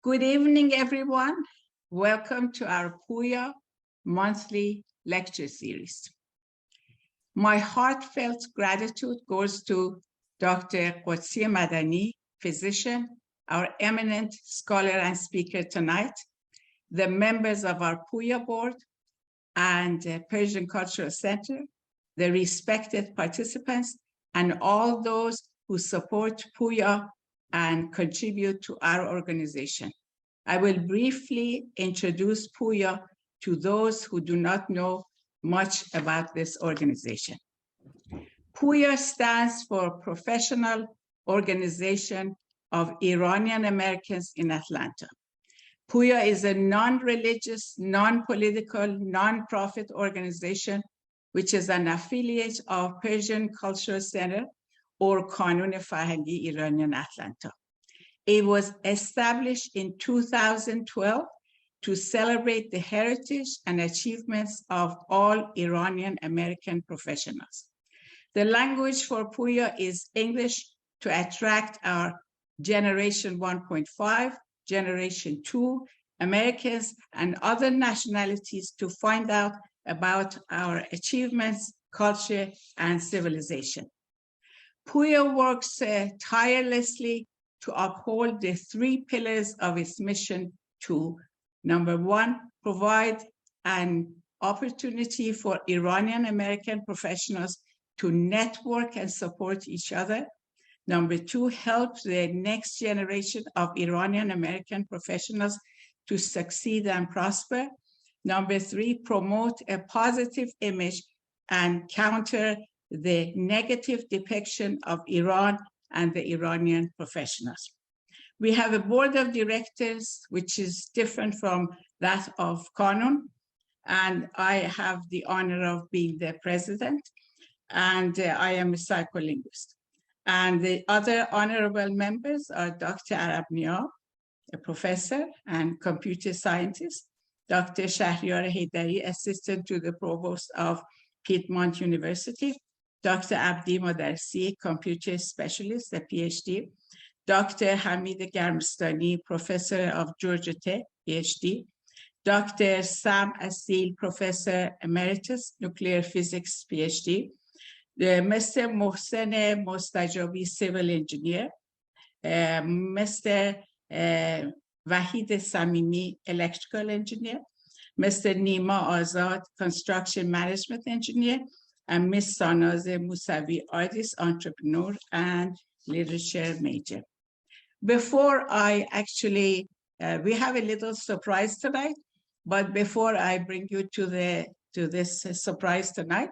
Good evening, everyone. Welcome to our POOIA monthly lecture series. My heartfelt gratitude goes to Dr. Ghodsi Madani, physician, our eminent scholar and speaker tonight, the members of our POOIA board and Persian Cultural Center, the respected participants, and all those who support POOIA and contribute to our organization. I will briefly introduce POOIA to those who do not know much about this organization. POOIA stands for Professional Organization of Iranian Americans in Atlanta. POOIA is a non-religious, non-political, non-profit organization which is an affiliate of Persian Cultural Center or Kanun Farhangi Iranian Atlanta. It was established in 2012 to celebrate the heritage and achievements of all Iranian American professionals. The language for POOIA is English to attract our Generation 1.5, Generation 2, Americans, and other nationalities to find out about our achievements, culture, and civilization. POOIA works tirelessly to uphold the three pillars of its mission to, number one, provide an opportunity for Iranian American professionals to network and support each other. Number two, help the next generation of Iranian American professionals to succeed and prosper. Number three, promote a positive image and counter the negative depiction of Iran and the Iranian professionals. We have a board of directors, which is different from that of Kanun, and I have the honor of being the president, and I am a psycholinguist. And the other honorable members are Dr. Arabnia, a professor and computer scientist, Dr. Shahriyar Haidari, assistant to the provost of Piedmont University, Dr. Abdi Madarsi, computer specialist, a PhD, Dr. Hamid Garmstani, professor of Georgia Tech, PhD, Dr. Sam Asil, professor emeritus, nuclear physics, PhD, Mr. Mohsen Mostajabi, civil engineer, Mr. Wahid Samimi, electrical engineer, Mr. Nima Azad, construction management engineer, and Ms. Sanaz Musavi, artist, entrepreneur, and literature major. Before I actually, we have a little surprise tonight, but before I bring you to this surprise tonight,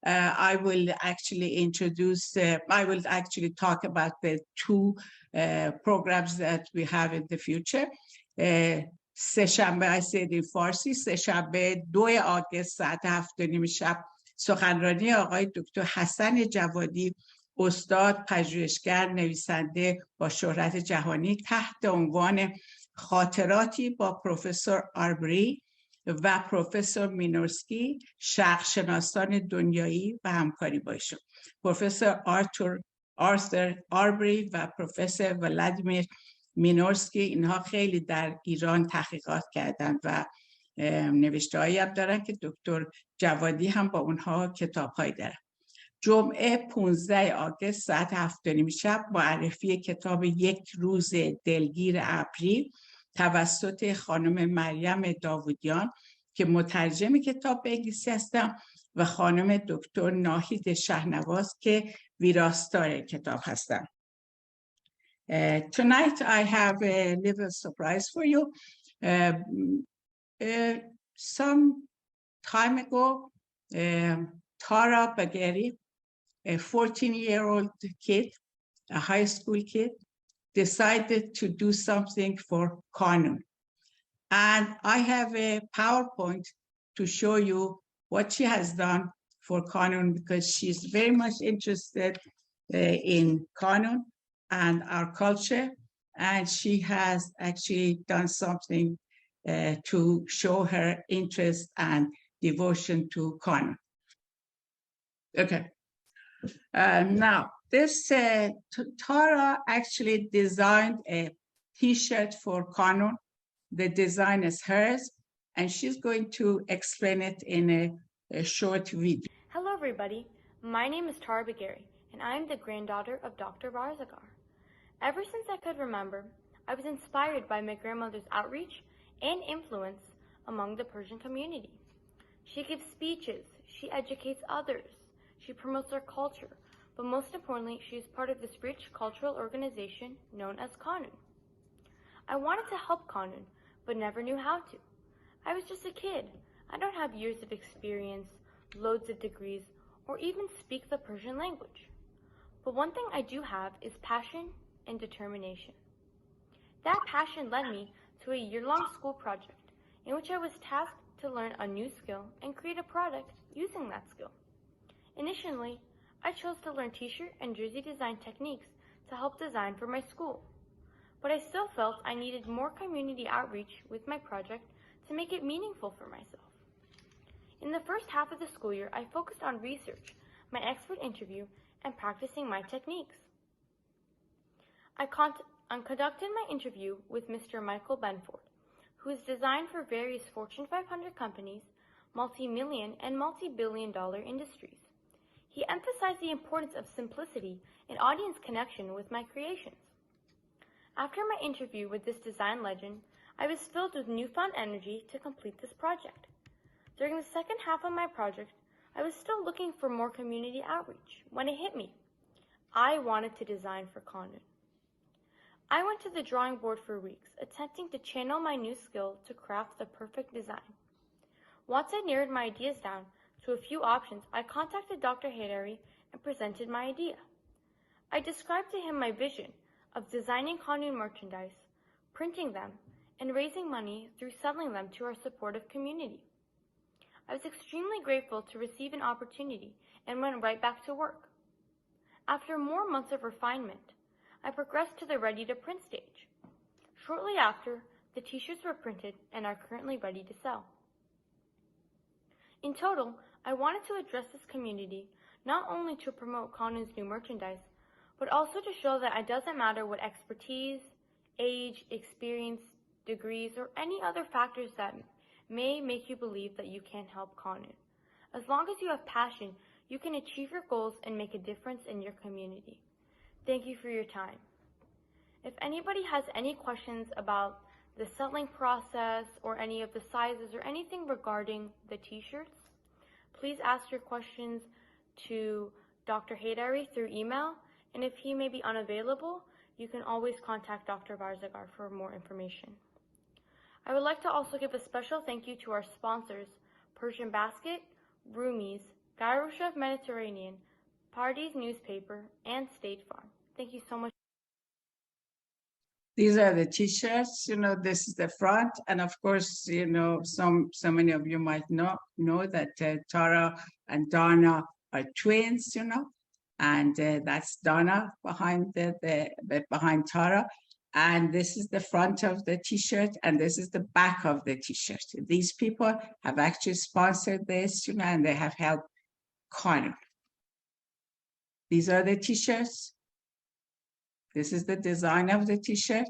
I will actually introduce, I will actually talk about the two programs that we have in the future. سه‌شنبه I said in فارسی سه‌شنبه 2 آگوست ساعت 7:30 شب سخنرانی آقای دکتر حسن جوادی، استاد، پژوهشگر، نویسنده با شهرت جهانی، تحت عنوان خاطراتی با پروفسور آربری و پروفسور مینورسکی، شرقشناسان دنیایی و همکاری با ایشون. پروفسور آرثر آربری و پروفسور ولادیمیر مینورسکی، اینها خیلی در ایران تحقیقات کردن و نوشته‌هایی هم دارن که دکتر جوادی هم با اونها کتاب‌هایی دارن. جمعه 15 آگوست ساعت 7:30 شب معرفی کتاب یک روز دلگیر ابری توسط خانم مریم داوودیان که مترجم کتاب به انگلیسی هستم و خانم دکتر ناهید شهنواز که ویراستار کتاب هستم. Tonight I have a little surprise for you. Some time ago, Tara Bagheri, a 14-year-old kid, a high school kid, decided to do something for Kanun. And I have a PowerPoint to show you what she has done for Kanun because she's very much interested in Kanun and our culture, and she has actually done something to show her interest and devotion to Kanun. Okay. Now, this Tara actually designed a T-shirt for Kanun. The design is hers, and she's going to explain it in a short video. Hello everybody, my name is Tara Bagheri, and I am the granddaughter of Dr. Barzagar. Ever since I could remember, I was inspired by my grandmother's outreach and influence among the Persian community. She gives speeches, she educates others, she promotes our culture, but most importantly, she is part of this rich cultural organization known as Kanun. I wanted to help Kanun, but never knew how to. I was just a kid. I don't have years of experience, loads of degrees, or even speak the Persian language. But one thing I do have is passion and determination. That passion led me to a year-long school project in which I was tasked to learn a new skill and create a product using that skill. Initially, I chose to learn t-shirt and jersey design techniques to help design for my school. But I still felt I needed more community outreach with my project to make it meaningful for myself. In the first half of the school year, I focused on research, my expert interview, and practicing my techniques. I conducted my interview with Mr. Michael Benford, who is designed for various Fortune 500 companies, multi-million and multi-billion dollar industries. He emphasized the importance of simplicity and audience connection with my creations. After my interview with this design legend, I was filled with newfound energy to complete this project. During the second half of my project, I was still looking for more community outreach when it hit me. I wanted to design for Kanun. I went to the drawing board for weeks, attempting to channel my new skill to craft the perfect design. Once I narrowed my ideas down to a few options, I contacted Dr. Haidari and presented my idea. I described to him my vision of designing Kanun merchandise, printing them, and raising money through selling them to our supportive community. I was extremely grateful to receive an opportunity and went right back to work. After more months of refinement, I progressed to the ready-to-print stage. Shortly after, the t-shirts were printed and are currently ready to sell. In total, I wanted to address this community not only to promote Kanun's new merchandise, but also to show that it doesn't matter what expertise, age, experience, degrees, or any other factors that may make you believe that you can't help Kanun. As long as you have passion, you can achieve your goals and make a difference in your community. Thank you for your time. If anybody has any questions about the selling process or any of the sizes or anything regarding the t-shirts, please ask your questions to Dr. Haidari through email, and if he may be unavailable, you can always contact Dr. Barzagar for more information. I would like to also give a special thank you to our sponsors, Persian Basket, Rumi's, Gyro Chef Mediterranean, Parties Newspaper, and State Farm. Thank you so much. These are the t-shirts, this is the front. And of course, so many of you might know that Tara and Donna are twins, and that's Donna behind behind Tara. And this is the front of the t-shirt, and this is the back of the t-shirt. These people have actually sponsored this, and they have helped Kanun. These are the t-shirts. This is the design of the t-shirt.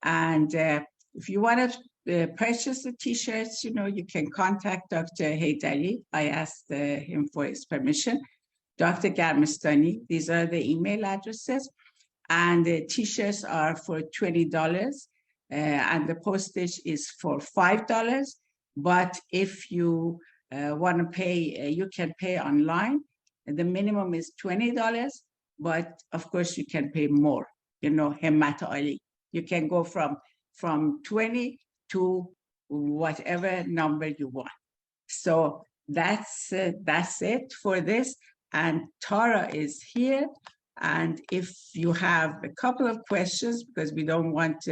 And if you want to purchase the t-shirts, you can contact Dr. Haidari. I asked him for his permission. Dr. Garmestani, these are the email addresses. And the t-shirts are for $20, and the postage is for $5. But if you want to pay, you can pay online. The minimum is $20, but of course you can pay more. Hemmat Ali. You can go from 20 to whatever number you want. So that's it for this. And Tara is here. And if you have a couple of questions, because we don't want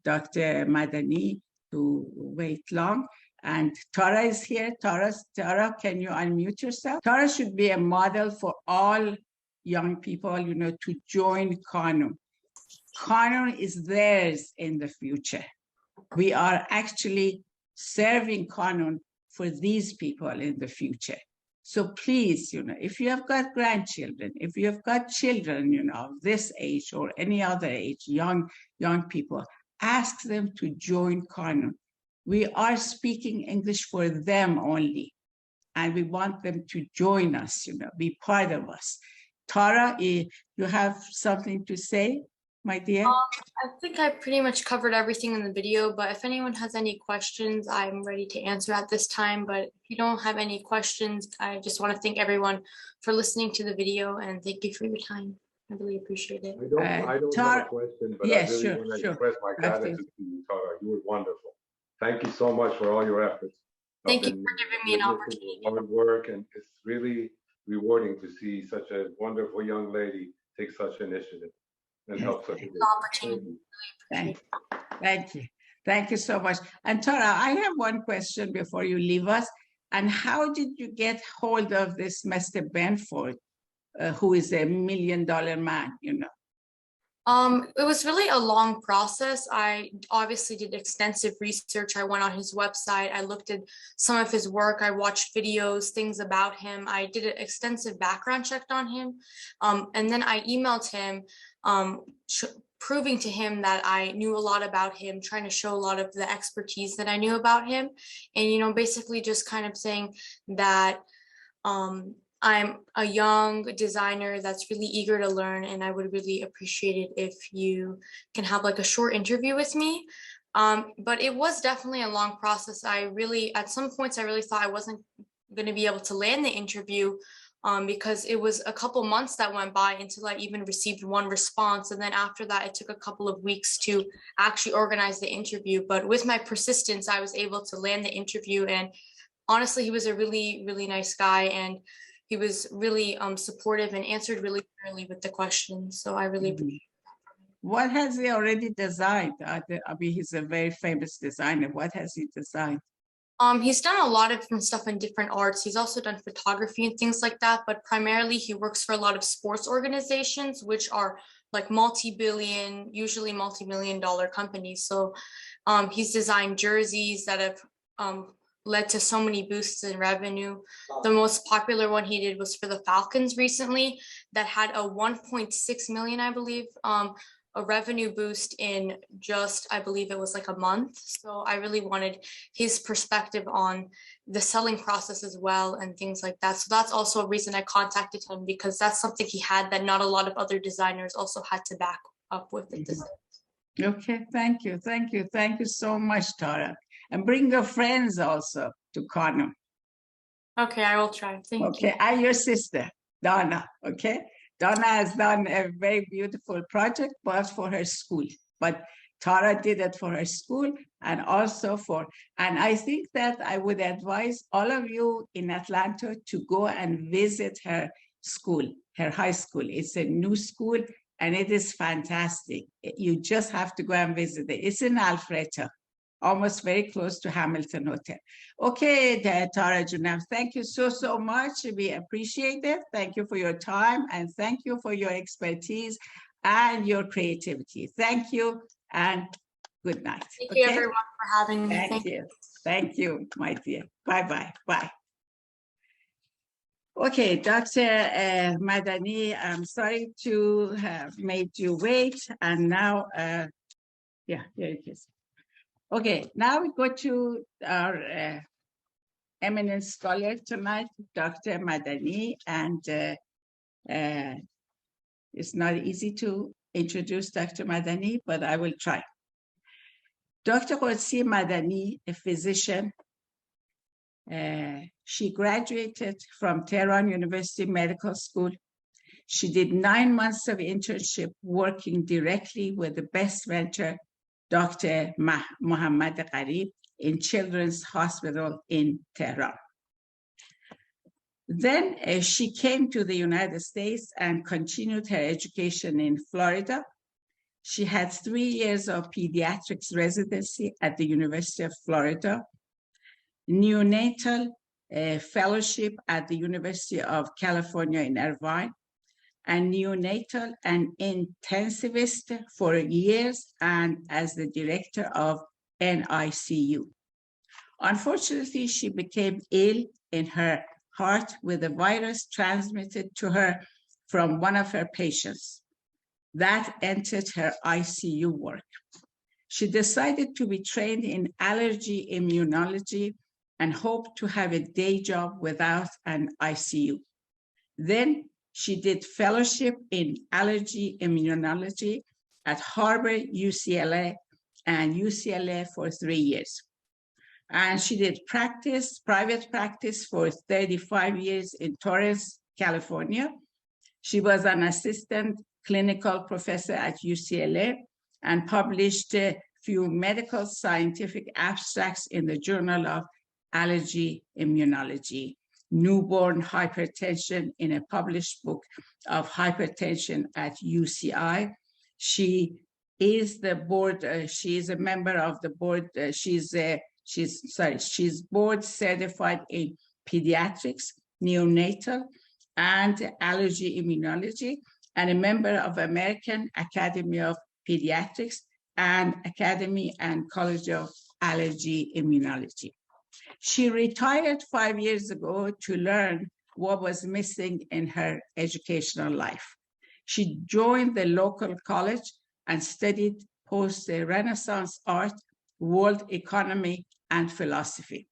Dr. Madani to wait long, and Tara is here. Tara, can you unmute yourself? Tara should be a model for all young people, to join Kanun. Kanun is theirs in the future. We are actually serving Kanun for these people in the future. So please, if you have got grandchildren, if you have got children, of this age or any other age, young people, ask them to join Kano. We are speaking English for them only, and we want them to join us, be part of us. Tara, you have something to say, my dear? I think I pretty much covered everything in the video, but if anyone has any questions, I'm ready to answer at this time. But if you don't have any questions, I just want to thank everyone for listening to the video, and thank you for your time. I really appreciate it. I don't have a question, but yes, I really want to express my gratitude to you, Tara. You were wonderful. Thank you so much for all your efforts. Thank you for giving me an opportunity. Hard work, and it's really rewarding to see such a wonderful young lady take such initiative and help such a big Opportunity. Thank you. Thank you so much. And Tara, I have one question before you leave us. And how did you get hold of this Mr. Benford, who is $1 million man, It was really a long process. I obviously did extensive research. I went on his website. I looked at some of his work. I watched videos, things about him. I did an extensive background check on him. And then I emailed him, proving to him that I knew a lot about him, trying to show a lot of the expertise that I knew about him. And, basically just kind of saying that I'm a young designer that's really eager to learn, and I would really appreciate it if you can have like a short interview with me. But it was definitely a long process. At some points, I really thought I wasn't going to be able to land the interview because it was a couple months that went by until I even received one response. And then after that, it took a couple of weeks to actually organize the interview. But with my persistence, I was able to land the interview. And honestly, he was a really, really nice guy. And he was really supportive and answered really clearly with the questions. So I really appreciate it. What has he already designed? He's a very famous designer. What has he designed? He's done a lot of different stuff in different arts. He's also done photography and things like that, but primarily he works for a lot of sports organizations, which are like usually multi-million dollar companies. So he's designed jerseys that have led to so many boosts in revenue. The most popular one he did was for the Falcons recently, that had a 1.6 million, I believe, a revenue boost in just, I believe it was like a month. So I really wanted his perspective on the selling process as well and things like that. So that's also a reason I contacted him, because that's something he had that not a lot of other designers also had to back up with the design. Okay, thank you. Thank you. Thank you so much, Tara. And bring your friends also to Kano. Okay, I will try. Thank you. Okay, and your sister, Donna, okay? Donna has done a very beautiful project, but for her school. But Tara did it for her school and also and I think that I would advise all of you in Atlanta to go and visit her school, her high school. It's a new school and it is fantastic. You just have to go and visit it. It's in Alpharetta, almost very close to Hamilton Hotel. Okay, Tara Junab, thank you so, so much. We appreciate it. Thank you for your time and thank you for your expertise and your creativity. Thank you and good night. Thank you everyone for having me. Thank you. Thank you, my dear. Bye-bye. Bye. Okay, Dr. Madani, I'm sorry to have made you wait. And now, yeah, here it is. Okay, now we go to our eminent scholar tonight, Dr. Madani, and it's not easy to introduce Dr. Madani, but I will try. Dr. Ghodsi Madani, a physician, she graduated from Tehran University Medical School. She did 9 months of internship working directly with the best mentor, Dr. Mohammad Gharib, in Children's Hospital in Tehran. Then she came to the United States and continued her education in Florida. She had 3 years of pediatrics residency at the University of Florida, neonatal fellowship at the University of California in Irvine, and neonatal and intensivist for years and as the director of NICU. Unfortunately, she became ill in her heart with a virus transmitted to her from one of her patients. That entered her ICU work. She decided to be trained in allergy immunology and hoped to have a day job without an ICU. Then she did fellowship in allergy immunology at Harvard, UCLA, and UCLA for 3 years. And she did private practice for 35 years in Torrance, California. She was an assistant clinical professor at UCLA and published a few medical scientific abstracts in the Journal of Allergy Immunology, Newborn Hypertension in a published book of hypertension at UCI. She is the board, she is a member of the board, she's board certified in pediatrics, neonatal, and allergy immunology, and a member of American Academy of Pediatrics and Academy and College of Allergy Immunology. She retired 5 years ago to learn what was missing in her educational life. She joined the local college and studied post-Renaissance art, world economy, and philosophy.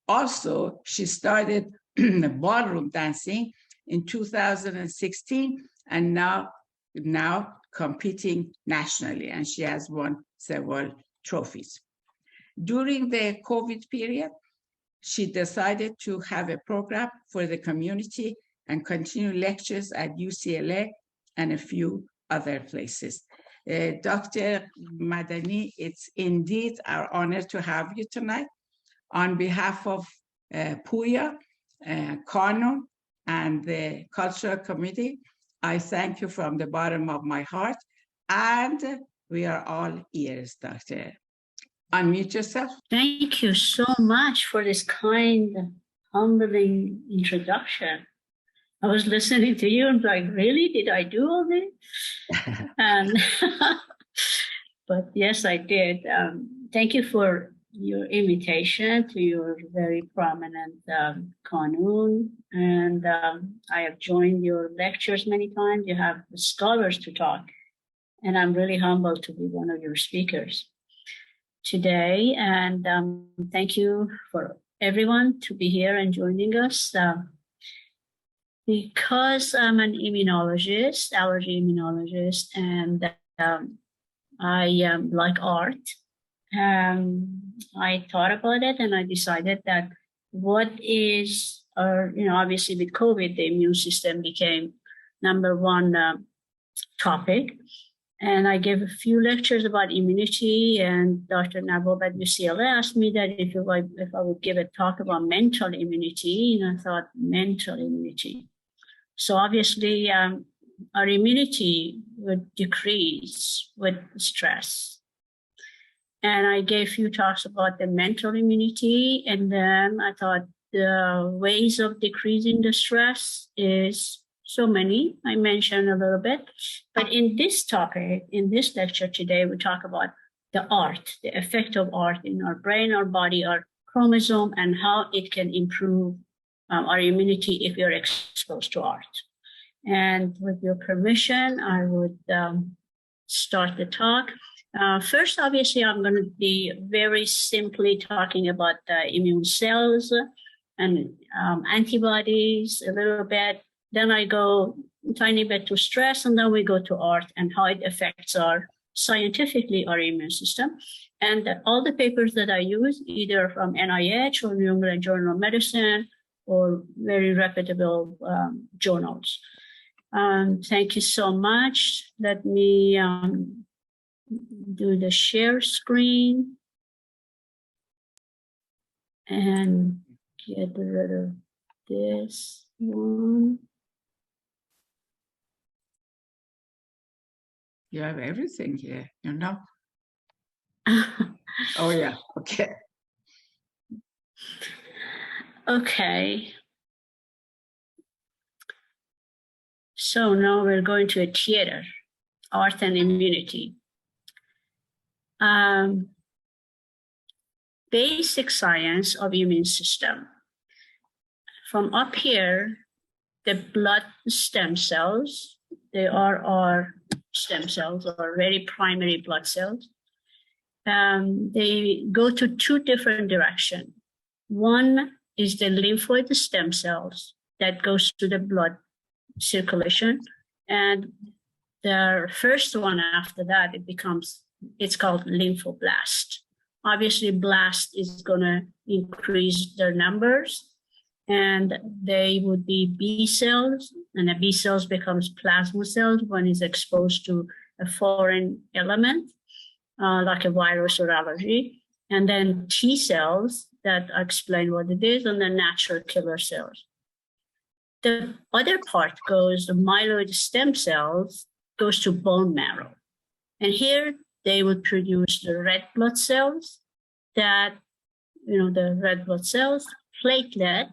Also, she started ballroom dancing in 2016 and now competing nationally, and she has won several trophies. During the COVID period, she decided to have a program for the community and continue lectures at UCLA and a few other places. Dr. Madani, it's indeed our honor to have you tonight. On behalf of POOIA, Kanun, and the Cultural Committee, I thank you from the bottom of my heart, and we are all ears, Doctor. Unmute yourself. Thank you so much for this kind, humbling introduction. I was listening to you and like, really, did I do all this? But yes, I did. Thank you for your invitation to your very prominent Kanun. And I have joined your lectures many times. You have scholars to talk. And I'm really humbled to be one of your speakers today. And thank you for everyone to be here and joining us. Because I'm an immunologist, allergy immunologist, and I like art, I thought about it and I decided that what is, obviously with COVID, the immune system became #1 topic. And I gave a few lectures about immunity, and Dr. Nabob at UCLA asked me that if I would give a talk about mental immunity, and I thought mental immunity. So obviously our immunity would decrease with stress. And I gave a few talks about the mental immunity, and then I thought the ways of decreasing the stress is so many. I mentioned a little bit, but in this topic, in this lecture today, we talk about the art, the effect of art in our brain, our body, our chromosome, and how it can improve our immunity if you're exposed to art. And with your permission, I would start the talk. First, obviously, I'm going to be very simply talking about the immune cells and antibodies a little bit. Then I go a tiny bit to stress, and then we go to art and how it affects scientifically our immune system. And all the papers that I use, either from NIH or New England Journal of Medicine or very reputable journals. Thank you so much. Let me do the share screen and get rid of this one. You have everything here, you know? Oh, yeah, okay. Okay. So now we're going to a theater, art and immunity. Basic science of immune system. from up here, the blood stem cells, they are our stem cells or very primary blood cells. They go to two different directions. One is the lymphoid stem cells that goes to the blood circulation. And the first one after that, it's called lymphoblast. Obviously, blast is going to increase their numbers, and they would be B cells, and the B cells becomes plasma cells when it's exposed to a foreign element, like a virus or allergy. And then T cells that explain what it is, and then natural killer cells. The other part goes, the myeloid stem cells goes to bone marrow. And here they would produce the red blood cells that, the red blood cells, platelet,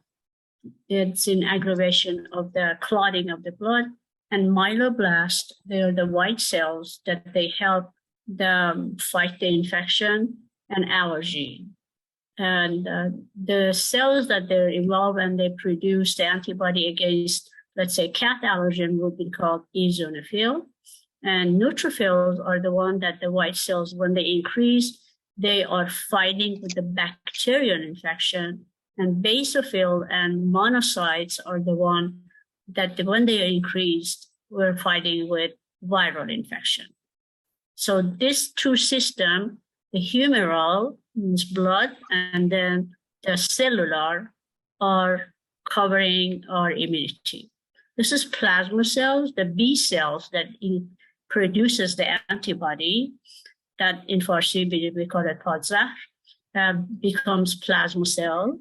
it's in aggravation of the clotting of the blood, and myeloblast, they're the white cells that they help them fight the infection and allergy. And the cells that they're involved and they produce the antibody against, let's say, cat allergen would be called eosinophil. And neutrophils are the one that the white cells, when they increase, they are fighting with the bacterial infection. And basophil and monocytes are the one that when they are increased, we're fighting with viral infection. So this two system, the humoral means blood, and then the cellular are covering our immunity. This is plasma cells, the B cells that produces the antibody that in Farsi we call it padzah, becomes plasma cell.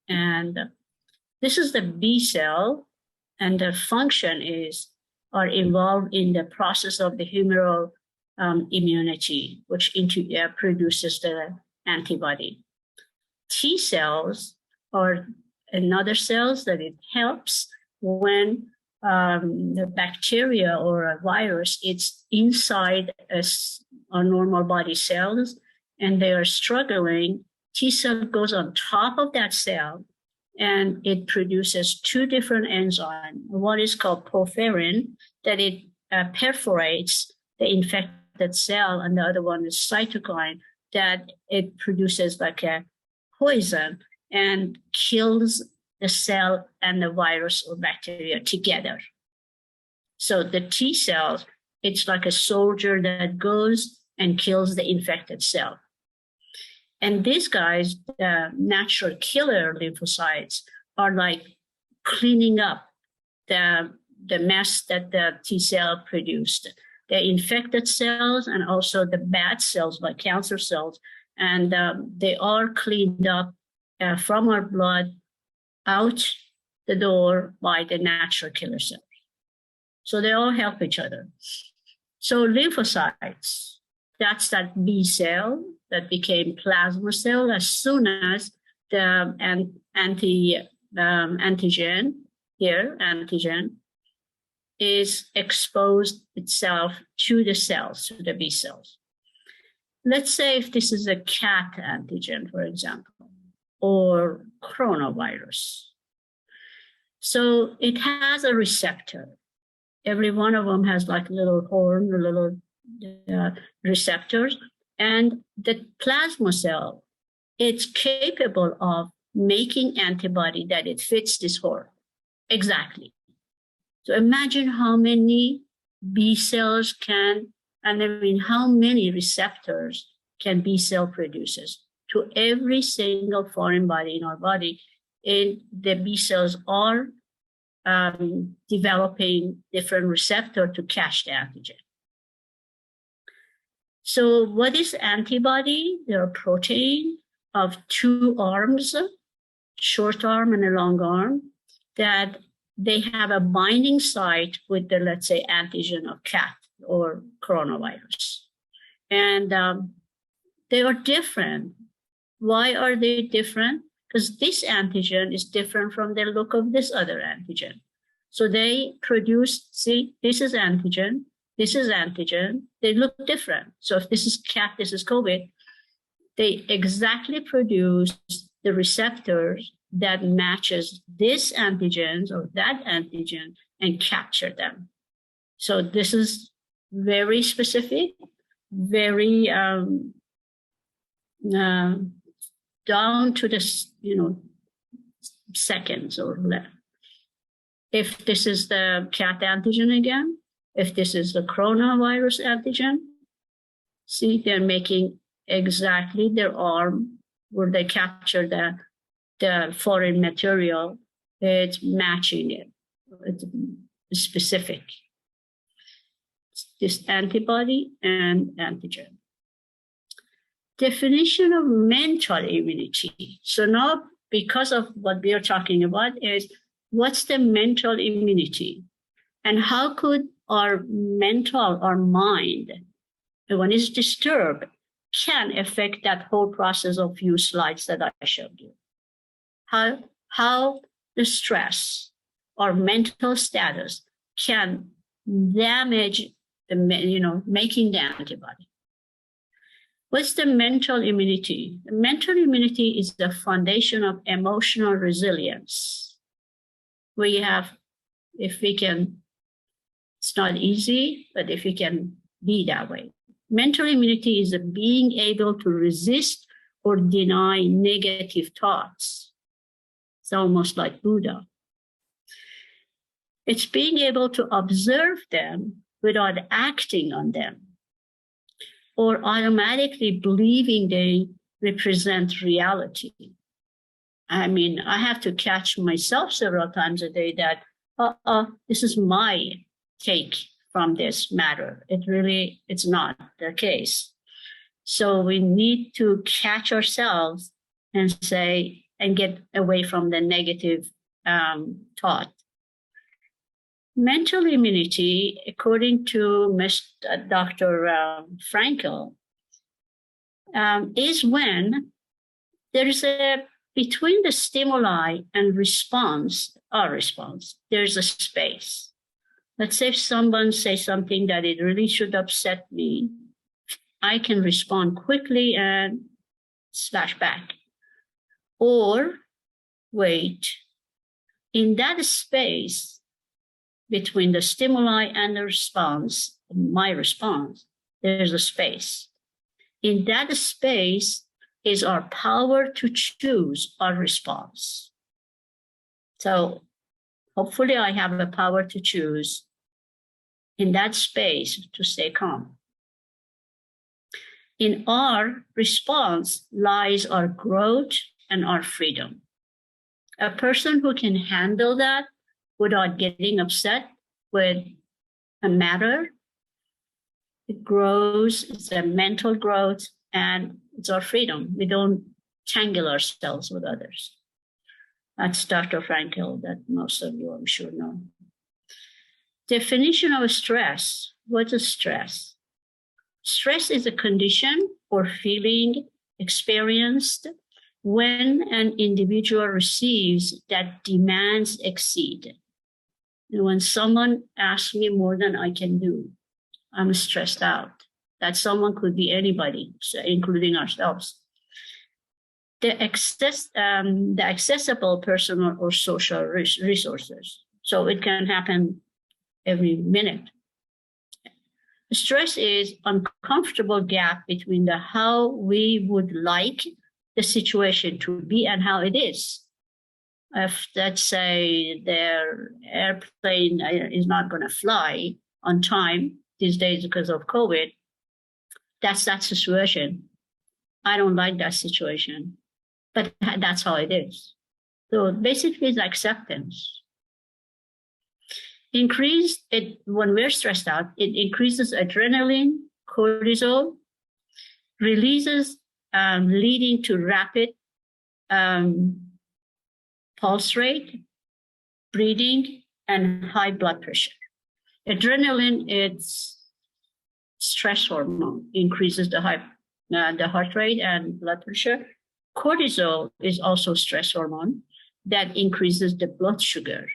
And this is the B cell, and the function are involved in the process of the humoral immunity, which produces the antibody. T cells are another cells that it helps when the bacteria or a virus, it's inside our normal body cells, and they are struggling. T cell goes on top of that cell, and it produces two different enzymes. One is called porphyrin, that it perforates the infected cell, and the other one is cytokine, that it produces like a poison and kills the cell and the virus or bacteria together. So the T cells, it's like a soldier that goes and kills the infected cell. And these guys, the natural killer lymphocytes, are like cleaning up the mess that the T cell produced. The infected cells and also the bad cells like cancer cells, and they are cleaned up from our blood out the door by the natural killer cells. So they all help each other. So lymphocytes, that's that B cell that became plasma cell as soon as the antigen is exposed itself to the cells, to the B cells. Let's say if this is a cat antigen, for example, or coronavirus. So it has a receptor. Every one of them has like a little horn or little receptors. And the plasma cell, it's capable of making antibody that it fits this horn. Exactly. So imagine how many B cells how many receptors can B cell produces to every single foreign body in our body. And the B cells are developing different receptor to catch the antigen. So what is antibody? They're a protein of two arms, short arm and a long arm, that they have a binding site with the, let's say, antigen of cat or coronavirus. And they are different. Why are they different? Because this antigen is different from the look of this other antigen. So they produce, see, this is antigen, this is antigen, they look different. So if this is cat, this is COVID, they exactly produce the receptors that matches this antigens or that antigen and capture them. So this is very specific, very down to the, seconds or less. If this is the cat antigen again, if this is the coronavirus antigen, see, they're making exactly their arm where they capture the foreign material. It's matching it. It's specific. This antibody and antigen. Definition of mental immunity. So now, because of what we are talking about, is what's the mental immunity? And how could our mind, when it's disturbed, can affect that whole process of few slides that I showed you? How the stress or mental status can damage the, making the antibody. What's the mental immunity? The mental immunity is the foundation of emotional resilience. We have, if we can, it's not easy, but if we can be that way. Mental immunity is being able to resist or deny negative thoughts. It's almost like Buddha. It's being able to observe them without acting on them, or automatically believing they represent reality. I mean, I have to catch myself several times a day that, this is my take from this matter. It's not the case. So we need to catch ourselves and say, and get away from the negative thought. Mental immunity, according to Dr. Frankel, is when there is between the stimuli and our response, there's a space. Let's say if someone says something that it really should upset me, I can respond quickly and slash back. Or wait, in that space, between the stimuli and the response, my response, there's a space. In that space is our power to choose our response. So hopefully I have the power to choose in that space to stay calm. In our response lies our growth and our freedom. A person who can handle that without getting upset with a matter, it grows, it's a mental growth, and it's our freedom. We don't tangle ourselves with others. That's Dr. Frankel, that most of you, I'm sure, know. Definition of stress. What is stress? Stress is a condition or feeling experienced when an individual receives that demands exceed. And when someone asks me more than I can do, I'm stressed out. That someone could be anybody, including ourselves. The accessible personal or social resources. So it can happen every minute. Stress is uncomfortable gap between how we would like the situation to be and how it is. If, let's say, their airplane is not going to fly on time these days because of COVID, that's that situation. I don't like that situation, but that's how it is. So basically, it's acceptance. When we're stressed out, it increases adrenaline, cortisol, releases, leading to rapid pulse rate, breathing, and high blood pressure. Adrenaline, it's stress hormone, increases the heart rate and blood pressure. Cortisol is also stress hormone that increases the blood sugar.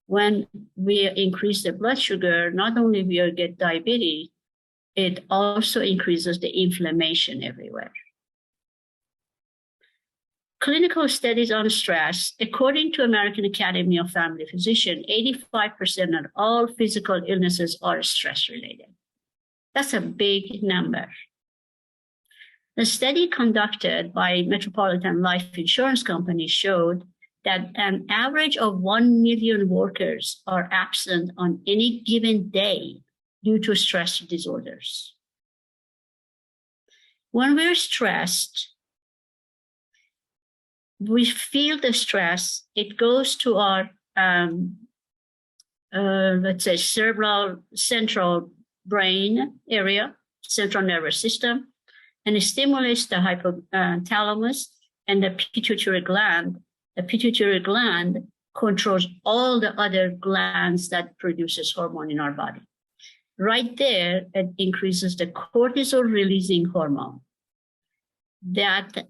When we increase the blood sugar, not only we get diabetes, it also increases the inflammation everywhere. clinical studies on stress, according to American Academy of Family Physicians, 85% of all physical illnesses are stress-related. That's a big number. The study conducted by Metropolitan Life Insurance Company showed that an average of 1 million workers are absent on any given day due to stress disorders. When we're stressed, we feel the stress, it goes to our, let's say, central brain area, central nervous system, and it stimulates the hypothalamus and the pituitary gland. The pituitary gland controls all the other glands that produces hormone in our body. Right there, it increases the cortisol-releasing hormone. That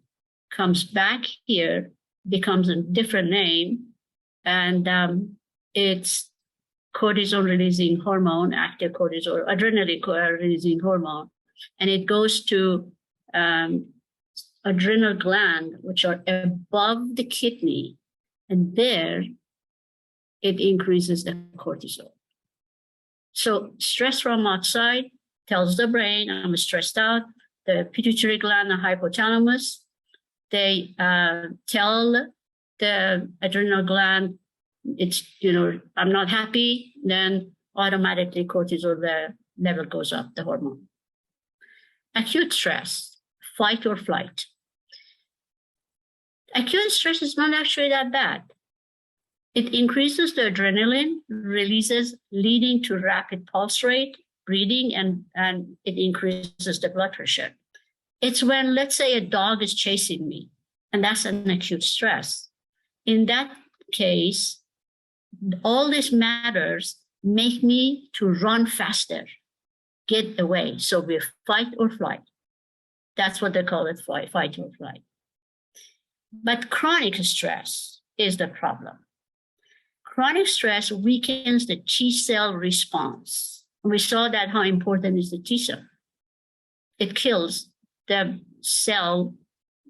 comes back here, becomes a different name, and it's cortisol-releasing hormone, active cortisol, adrenaline-releasing hormone, and it goes to adrenal gland, which are above the kidney, and there it increases the cortisol. So stress from outside tells the brain, I'm stressed out. The pituitary gland and hypothalamus, they tell the adrenal gland, it's, I'm not happy, then automatically cortisol level goes up, the hormone. Acute stress, fight or flight. Acute stress is not actually that bad. It increases the adrenaline releases, leading to rapid pulse rate, breathing, and it increases the blood pressure. It's when, let's say, a dog is chasing me, and that's an acute stress. In that case, all these matters make me to run faster, get away. So we're fight or flight. That's what they call it, fight or flight. But chronic stress is the problem. Chronic stress weakens the T cell response. We saw that how important is the T cell. It kills the cell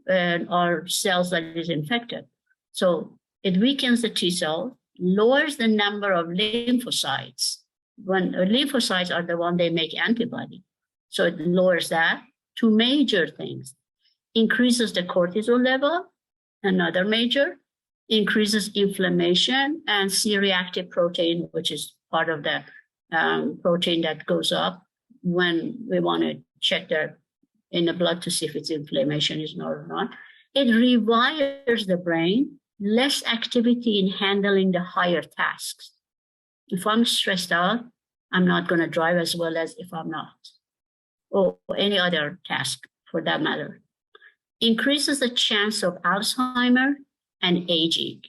or cells that is infected. So it weakens the T cell, lowers the number of lymphocytes. When lymphocytes are the one they make antibody. So it lowers that. Two major things: increases the cortisol level, another major, increases inflammation and C-reactive protein, which is part of the protein that goes up when we want to check in the blood to see if it's inflammation is not or not. It rewires the brain, less activity in handling the higher tasks. If I'm stressed out, I'm not going to drive as well as if I'm not, or any other task for that matter. Increases the chance of Alzheimer and aging.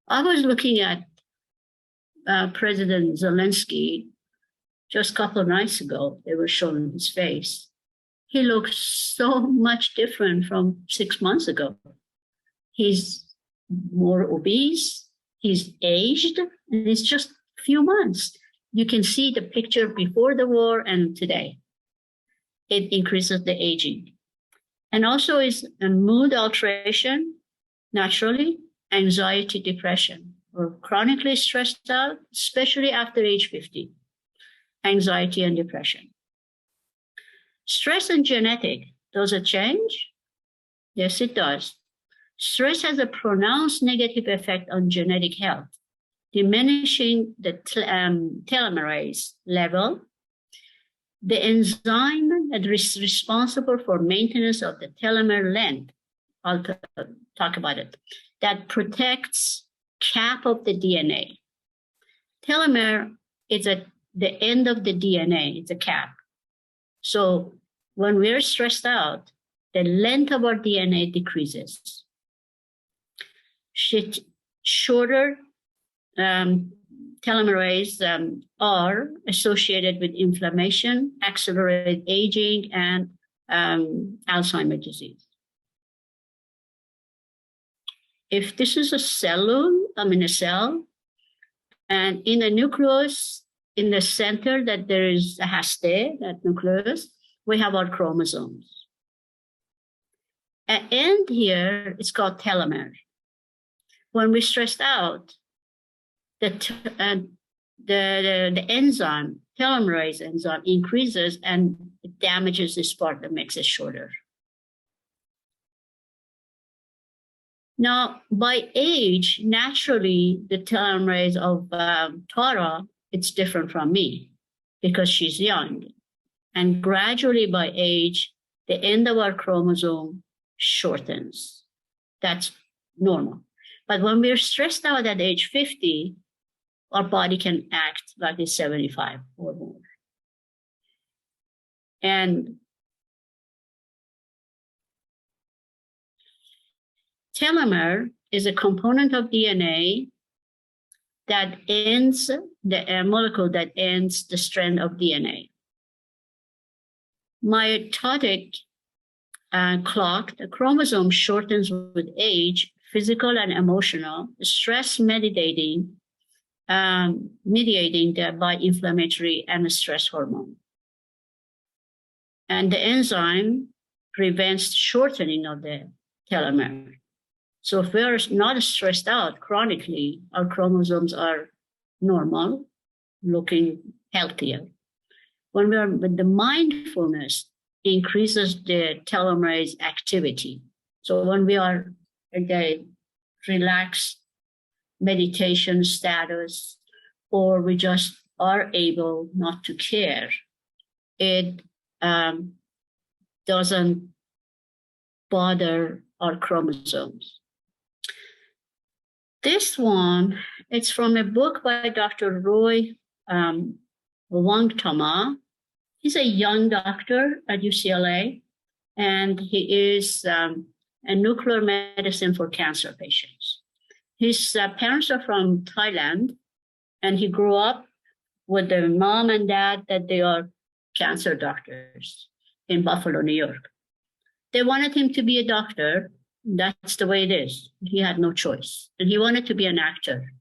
I was looking at President Zelensky just a couple of nights ago. They were showing his face. He looks so much different from 6 months ago. He's more obese, he's aged, and it's just a few months. You can see the picture before the war and today. It increases the aging. And also is a mood alteration, naturally, anxiety, depression, or chronically stressed out, especially after age 50, anxiety and depression. Stress and genetic, does it change? Yes, it does. Stress has a pronounced negative effect on genetic health, diminishing the telomerase level, the enzyme that is responsible for maintenance of the telomere length. I'll talk about it. That protects cap of the DNA. Telomere is at the end of the DNA, it's a cap. So when we're stressed out, the length of our DNA decreases. Shorter telomerase are associated with inflammation, accelerated aging, and Alzheimer's disease. If this is a cell, and in the nucleus, in the center that there is a haste, that nucleus, we have our chromosomes. And here it's called telomere. When we're stressed out, the enzyme, telomerase enzyme, increases and it damages this part that makes it shorter. Now, by age, naturally, the telomerase of Tara, it's different from me because she's young. And gradually by age, the end of our chromosome shortens. That's normal. But when we're stressed out at age 50, our body can act like it's 75 or more. And telomere is a component of DNA that ends the molecule that ends the strand of DNA. Mitotic clock, the chromosome shortens with age, physical and emotional, stress mediating by inflammatory and stress hormone. And the enzyme prevents shortening of the telomere. So if we're not stressed out chronically, our chromosomes are normal, looking healthier. When we're with the mindfulness, increases the telomerase activity. So when we are in the relaxed meditation status, or we just are able not to care, it doesn't bother our chromosomes. This one, it's from a book by Dr. Roy Wangtama. He's a young doctor at UCLA, and he is a nuclear medicine for cancer patients. His parents are from Thailand, and he grew up with their mom and dad that they are cancer doctors in Buffalo, New York. They wanted him to be a doctor. That's the way it is. He had no choice. And he wanted to be an actor.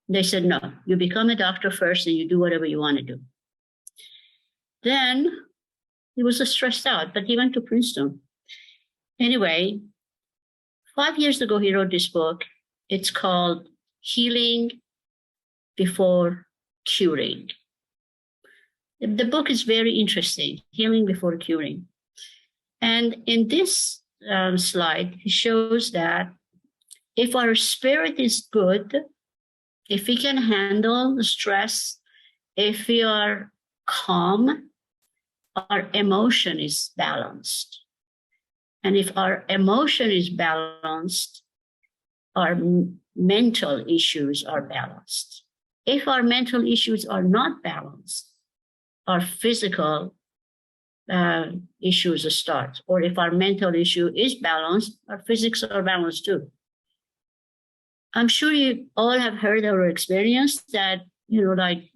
They said, no, you become a doctor first and you do whatever you want to do. Then he was stressed out, but he went to Princeton. Anyway, 5 years ago, he wrote this book. It's called Healing Before Curing. The book is very interesting, Healing Before Curing. And in this slide, he shows that if our spirit is good, if we can handle the stress, if we are calm, our emotion is balanced. And if our emotion is balanced, our mental issues are balanced. If our mental issues are not balanced, our physical issues start. Or if our mental issue is balanced, our physics are balanced too. I'm sure you all have heard or experienced that, like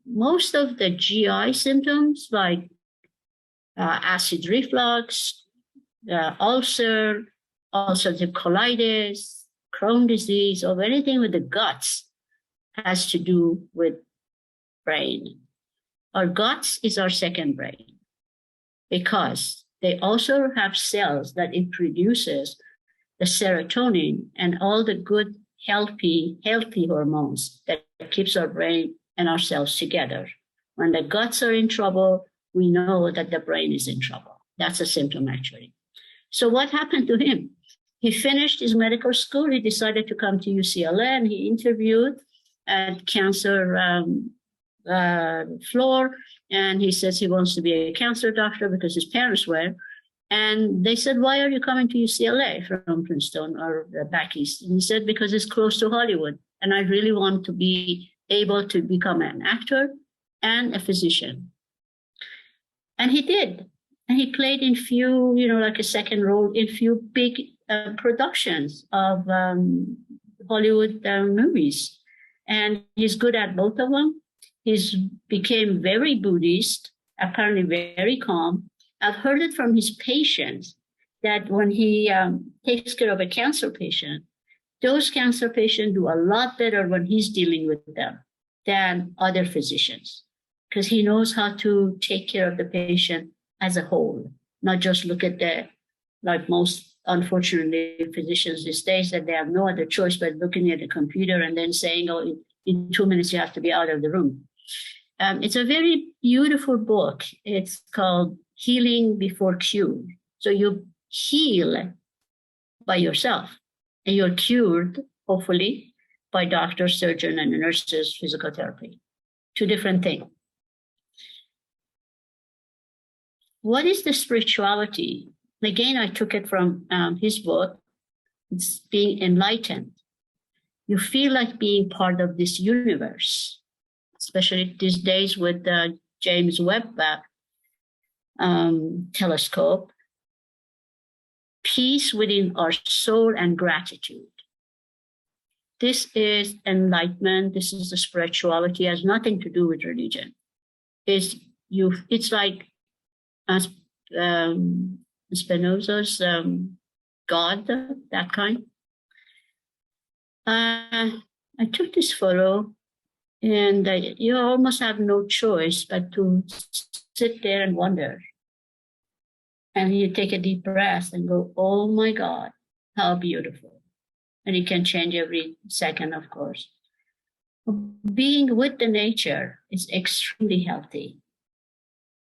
most of the GI symptoms, like acid reflux, ulcer, ulcerative colitis, Crohn's disease, or anything with the guts has to do with brain. Our guts is our second brain because they also have cells that it produces the serotonin and all the good, healthy hormones that keeps our brain and our cells together. When the guts are in trouble, we know that the brain is in trouble. That's a symptom, actually. So what happened to him? He finished his medical school. He decided to come to UCLA, and he interviewed at cancer floor. And he says he wants to be a cancer doctor because his parents were. And they said, why are you coming to UCLA from Princeton or back east? And he said, because it's close to Hollywood. And I really want to be able to become an actor and a physician. And he did. And he played in few, like a second role in few big productions of Hollywood movies. And he's good at both of them. He's became very Buddhist, apparently very calm. I've heard it from his patients that when he takes care of a cancer patient, those cancer patients do a lot better when he's dealing with them than other physicians, because he knows how to take care of the patient as a whole, not just look at the like most, unfortunately, physicians these days, that they have no other choice but looking at the computer and then saying, oh, in 2 minutes you have to be out of the room. It's a very beautiful book. It's called Healing Before Cure. So you heal by yourself, and you're cured, hopefully, by doctors, surgeon, and nurses, physical therapy. Two different things. What is the spirituality? Again, I took it from his book. It's being enlightened. You feel like being part of this universe, especially these days with the James Webb telescope. Peace within our soul and gratitude. This is enlightenment. This is the spirituality. It has nothing to do with religion. It's like Spinoza's God, that kind. I took this photo, and you almost have no choice but to sit there and wonder. And you take a deep breath and go, oh my God, how beautiful. And it can change every second, of course. Being with the nature is extremely healthy.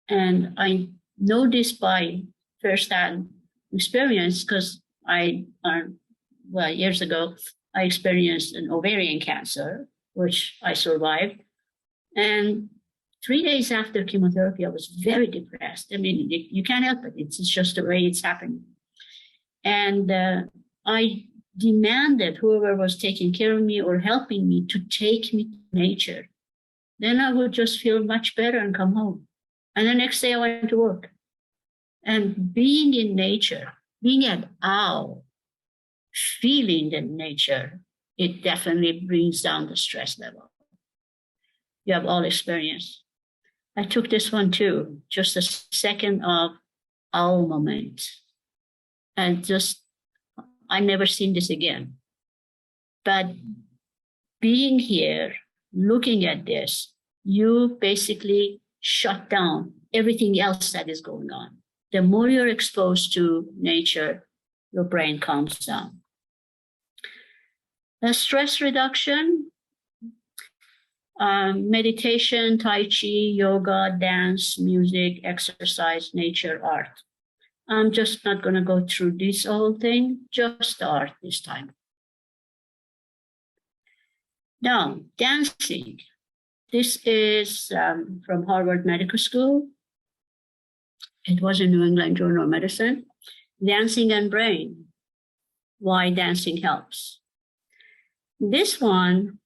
And I know this by firsthand experience, because years ago, I experienced an ovarian cancer, which I survived. And 3 days after chemotherapy, I was very depressed. I mean, you can't help it. It's just the way it's happening. And I demanded whoever was taking care of me or helping me to take me to nature. Then I would just feel much better and come home. And the next day I went to work. And being in nature, being at awe, feeling the nature, it definitely brings down the stress level. You have all experience. I took this one too, just a second of awe moment. And I never seen this again. But being here, looking at this, you basically shut down everything else that is going on. The more you're exposed to nature, your brain calms down. Stress reduction, meditation, Tai Chi, yoga, dance, music, exercise, nature, art. I'm just not going to go through this whole thing, just art this time. Now, dancing. This is from Harvard Medical School. It was in New England Journal of Medicine. Dancing and Brain, Why Dancing Helps. This one,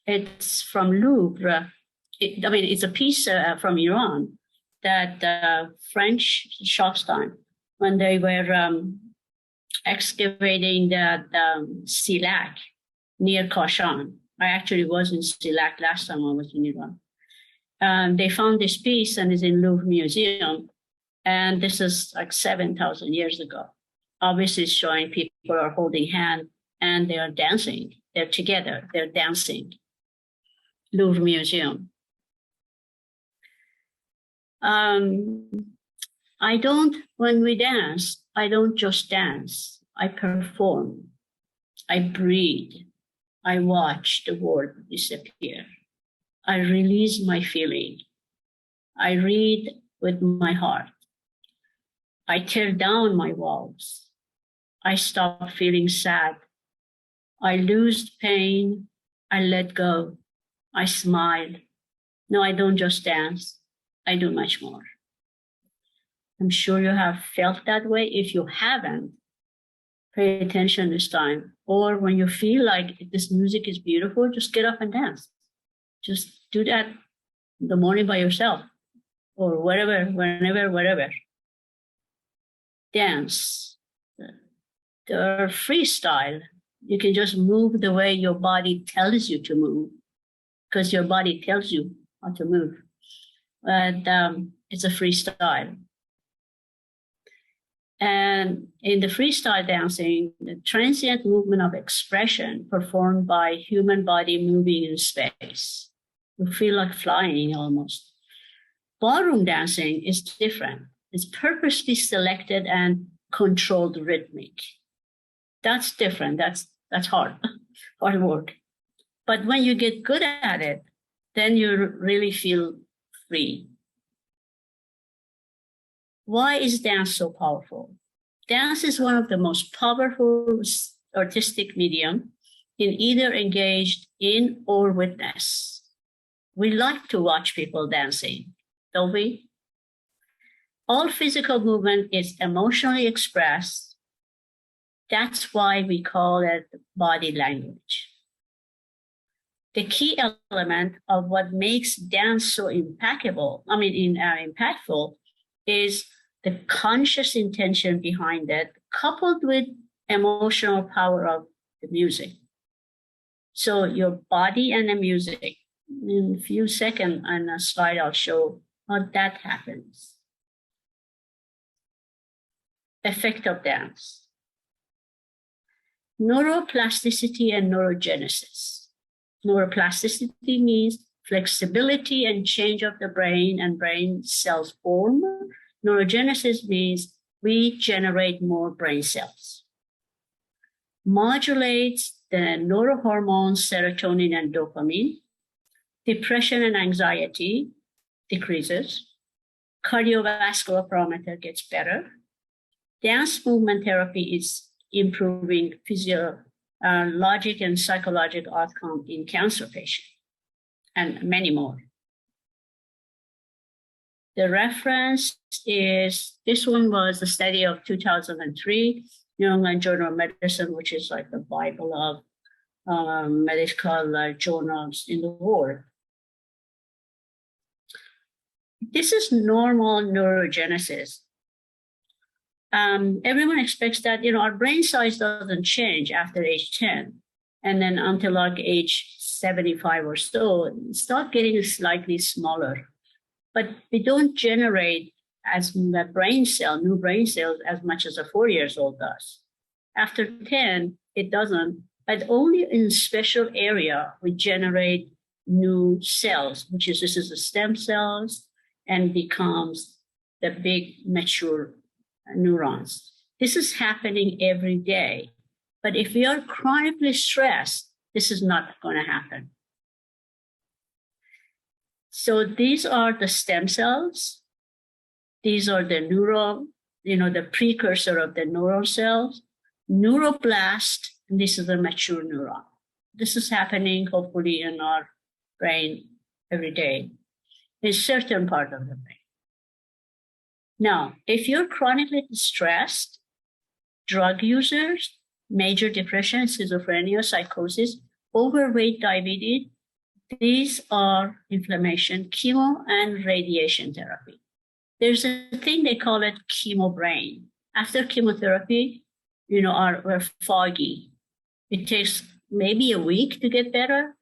it's from Louvre. It's a piece from Iran that French shops time when they were excavating the Silak near Kashan. I actually was in Silak last time I was in Iran. They found this piece and it's in Louvre Museum. And this is like 7,000 years ago. Obviously, it's showing people are holding hands and they are dancing. They're together. They're dancing. Louvre Museum. When we dance, I don't just dance. I perform. I breathe. I watch the world disappear. I release my feeling. I read with my heart. I tear down my walls. I stop feeling sad. I lose pain. I let go. I smile. No, I don't just dance. I do much more. I'm sure you have felt that way. If you haven't, pay attention this time. Or when you feel like this music is beautiful, just get up and dance. Just do that in the morning by yourself or wherever, whenever, wherever. Dance. They're freestyle. You can just move the way your body tells you to move because your body tells you how to move. But it's a freestyle. And in the freestyle dancing, the transient movement of expression performed by human body moving in space. You feel like flying almost. Ballroom dancing is different. It's purposely selected and controlled rhythmic. That's different. That's hard work. But when you get good at it, then you really feel free. Why is dance so powerful? Dance is one of the most powerful artistic medium in either engaged in or witness. We like to watch people dancing, don't we? All physical movement is emotionally expressed. That's why we call it body language. The key element of what makes dance so impactful is the conscious intention behind it, coupled with emotional power of the music. So your body and the music. In a few seconds on a slide, I'll show how that happens. Effect of dance. Neuroplasticity and neurogenesis. Neuroplasticity means flexibility and change of the brain and brain cells form. Neurogenesis means we generate more brain cells. Modulates the neurohormones serotonin and dopamine. Depression and anxiety decreases. Cardiovascular parameter gets better. Dance movement therapy is improving physiologic and psychological outcome in cancer patients, and many more. The reference is, this one was a study of 2003, New England Journal of Medicine, which is like the Bible of medical journals in the world. This is normal neurogenesis. Everyone expects that, our brain size doesn't change after age 10. And then until like age 75 or so, start getting slightly smaller. But we don't generate as the new brain cells as much as a 4-year-old does. After 10, it doesn't, but only in special area we generate new cells, this is the stem cells, and becomes the big mature neurons. This is happening every day. But if we are chronically stressed, this is not going to happen. So these are the stem cells. These are the the precursor of the neural cells. Neuroblast, and this is a mature neuron. This is happening hopefully in our brain every day, in certain part of the brain. Now, if you're chronically stressed, drug users, major depression, schizophrenia, psychosis, overweight, diabetes, these are inflammation, chemo and radiation therapy. There's a thing they call it chemo brain. After chemotherapy, we're foggy. It takes maybe a week to get better.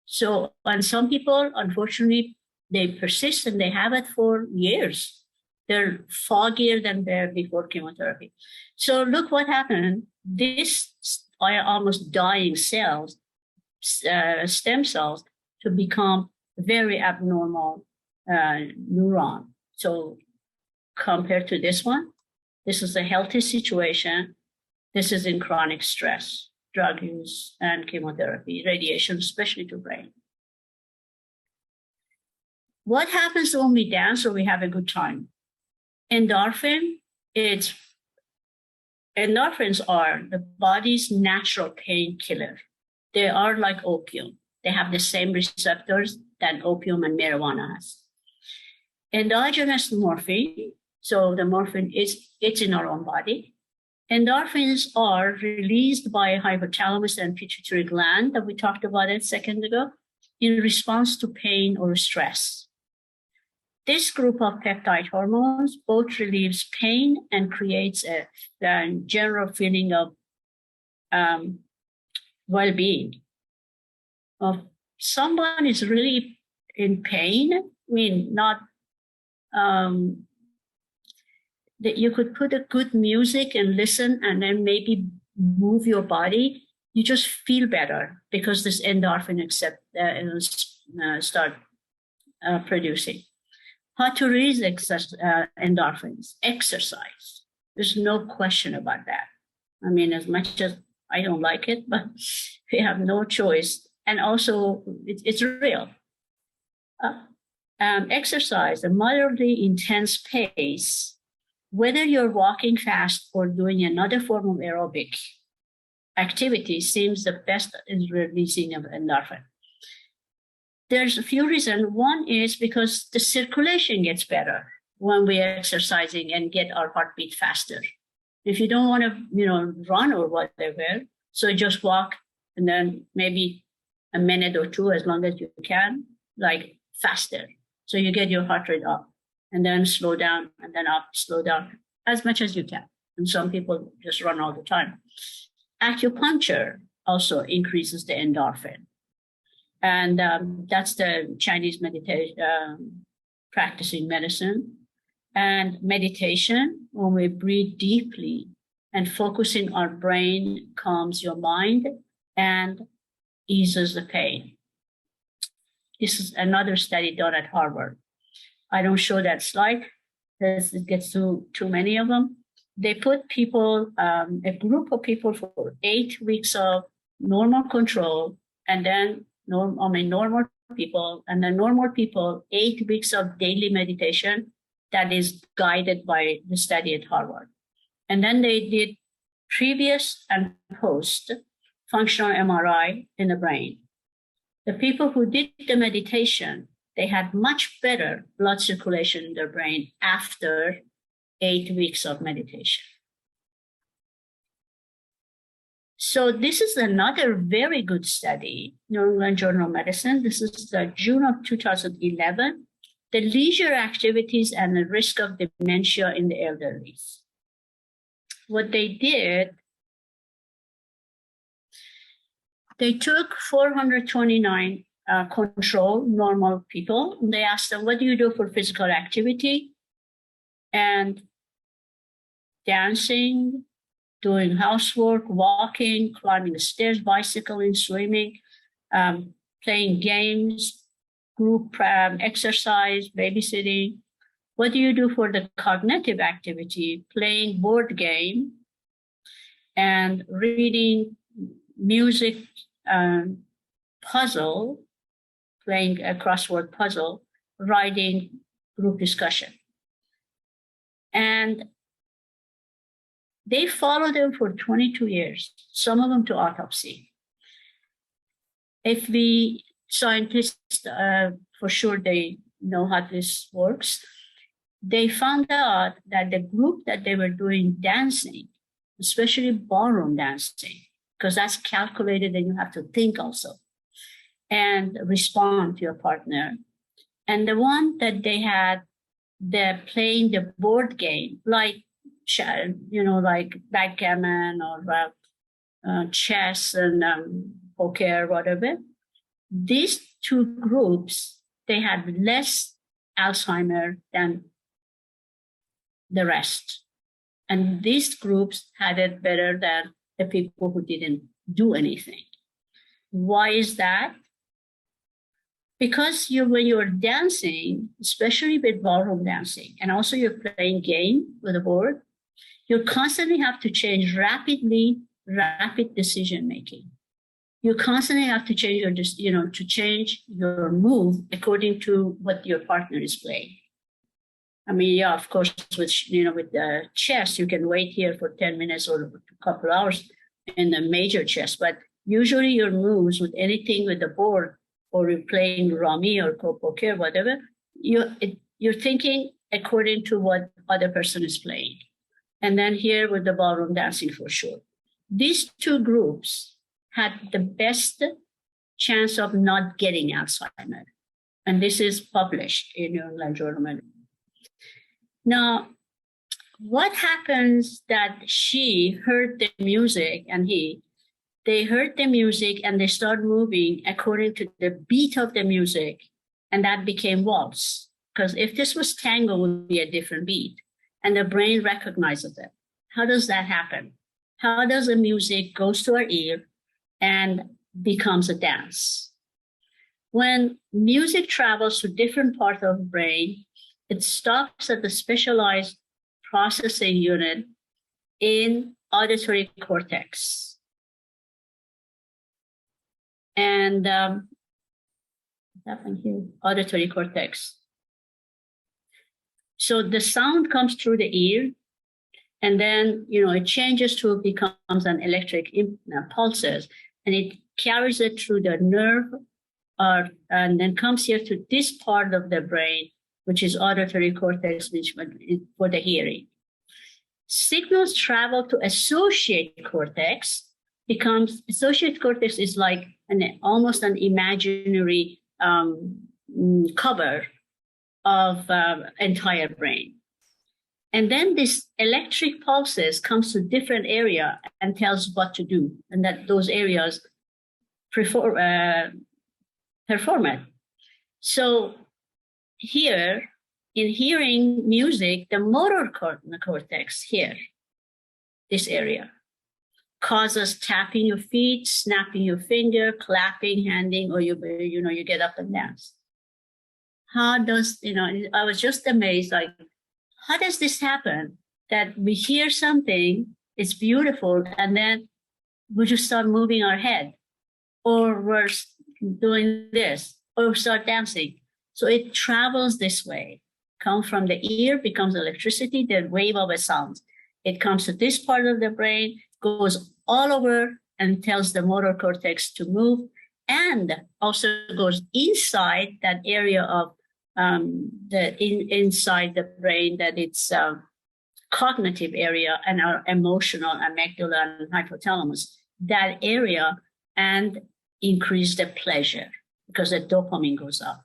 So, and some people, unfortunately, they persist and they have it for years. They're foggier than they were before chemotherapy. So look what happened. These are almost dying cells, stem cells, to become very abnormal neuron. So compared to this one, this is a healthy situation. This is in chronic stress, drug use and chemotherapy, radiation, especially to brain. What happens when we dance or we have a good time? Endorphins are the body's natural painkiller. They are like opium. They have the same receptors that opium and marijuana has. Endogenous morphine, so the morphine it's in our own body. Endorphins are released by hypothalamus and pituitary gland that we talked about a second ago in response to pain or stress. This group of peptide hormones both relieves pain and creates a general feeling of well-being. If someone is really in pain, that you could put a good music and listen and then maybe move your body, you just feel better because this endorphin start producing. How to release endorphins? Exercise. There's no question about that. I mean, as much as I don't like it, but we have no choice. And also, it's real. Exercise, a moderately intense pace, whether you're walking fast or doing another form of aerobic activity, seems the best in releasing of endorphin. There's a few reasons. One is because the circulation gets better when we're exercising and get our heartbeat faster. If you don't want to, run or whatever, so just walk and then maybe a minute or two, as long as you can, like faster. So you get your heart rate up and then slow down and then up, slow down as much as you can. And some people just run all the time. Acupuncture also increases the endorphin. And that's the Chinese meditation, practicing medicine. And meditation, when we breathe deeply and focusing our brain, calms your mind and eases the pain. This is another study done at Harvard. I don't show that slide because it gets too many of them. They put people, a group of people for 8 weeks of normal control, and then normal people, and then normal people, 8 weeks of daily meditation that is guided by the study at Harvard. And then they did previous and post functional MRI in the brain. The people who did the meditation, they had much better blood circulation in their brain after 8 weeks of meditation. So this is another very good study, New England Journal of Medicine. This is the June of 2011, the leisure activities and the risk of dementia in the elderly. What they did, they took 429 control normal people. And they asked them, what do you do for physical activity? And dancing, doing housework, walking, climbing the stairs, bicycling, swimming, playing games, group exercise, babysitting. What do you do for the cognitive activity? Playing board game and reading, music, puzzle, playing a crossword puzzle, writing, group discussion. And they followed them for 22 years, some of them to autopsy. If we scientists, for sure they know how this works, they found out that the group that they were doing dancing, especially ballroom dancing, because that's calculated and you have to think also and respond to your partner. And the one that they had, they're playing the board game, like, like backgammon or chess and poker, whatever. These two groups, they had less Alzheimer than the rest. And these groups had it better than the people who didn't do anything. Why is that? Because when you're dancing, especially with ballroom dancing, and also you're playing game with a board, you constantly have to change rapid decision-making. You constantly have to change to change your move according to what your partner is playing. I mean, yeah, of course, with the chess, you can wait here for 10 minutes or a couple hours in the major chess, but usually your moves with anything with the board, or you're playing rummy or poker, whatever, you're thinking according to what other person is playing. And then here with the ballroom dancing, for sure. These two groups had the best chance of not getting Alzheimer. And this is published in New England Journal of Medicine. Now, what happens that she heard the music and they heard the music and they start moving according to the beat of the music, and that became waltz. Because if this was tango, it would be a different beat, and the brain recognizes it. How does that happen? How does the music goes to our ear and becomes a dance? When music travels to different parts of the brain, it stops at the specialized processing unit in auditory cortex. And what happened here? Auditory cortex. So the sound comes through the ear, and then it changes to becomes an electric pulses, and it carries it through the nerve, and then comes here to this part of the brain, which is auditory cortex, which for the hearing. Signals travel to associate cortex. Associate cortex is like almost an imaginary cover of entire brain. And then this electric pulses comes to different area and tells what to do, and that those areas perform it. So here, in hearing music, the motor cortex here, this area, causes tapping your feet, snapping your finger, clapping, handing, or you get up and dance. How does, I was just amazed, like, how does this happen? That we hear something, it's beautiful, and then we just start moving our head, or we're doing this, or start dancing. So it travels this way. Come from the ear, becomes electricity, the wave of a sound. It comes to this part of the brain, goes all over and tells the motor cortex to move, and also goes inside that area of inside the brain, that it's cognitive area and our emotional amygdala and hypothalamus, that area, and increase the pleasure because the dopamine goes up.